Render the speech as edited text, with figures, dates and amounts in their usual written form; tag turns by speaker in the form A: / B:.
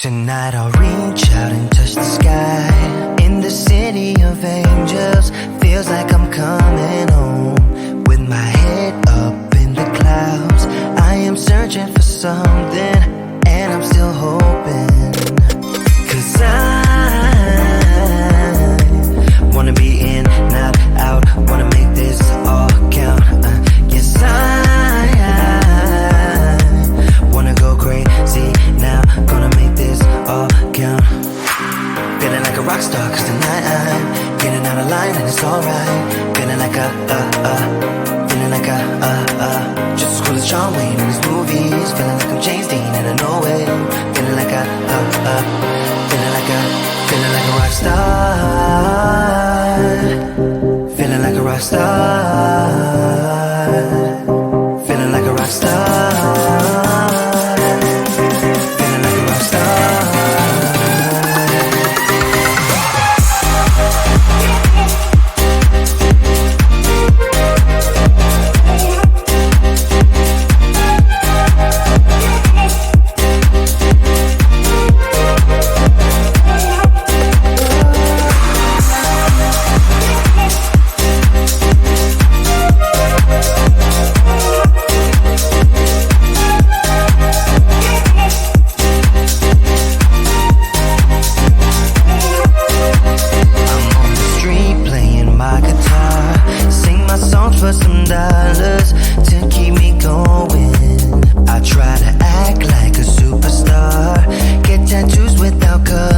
A: Tonight I'll reach out and touch the sky. In the city of angels, feels like I'm coming home. With my head up in the clouds, I am searching for something, and I'm still hoping. 'Cause I wanna be in, not out, wanna make this all count. Yes, I wanna go crazy now, gonna make this all count. Feeling like a rock star, 'cause tonight I'm getting out of line and it's alright. Feeling like feeling like just as cool as John Wayne in his movies. Feeling like I'm James Dean and I know it. Feeling like feeling like a rock star. Feeling like a rock star. Feeling like a rock star. Feeling like a rock star. For some dollars to keep me going, I try to act like a superstar, get tattoos without color.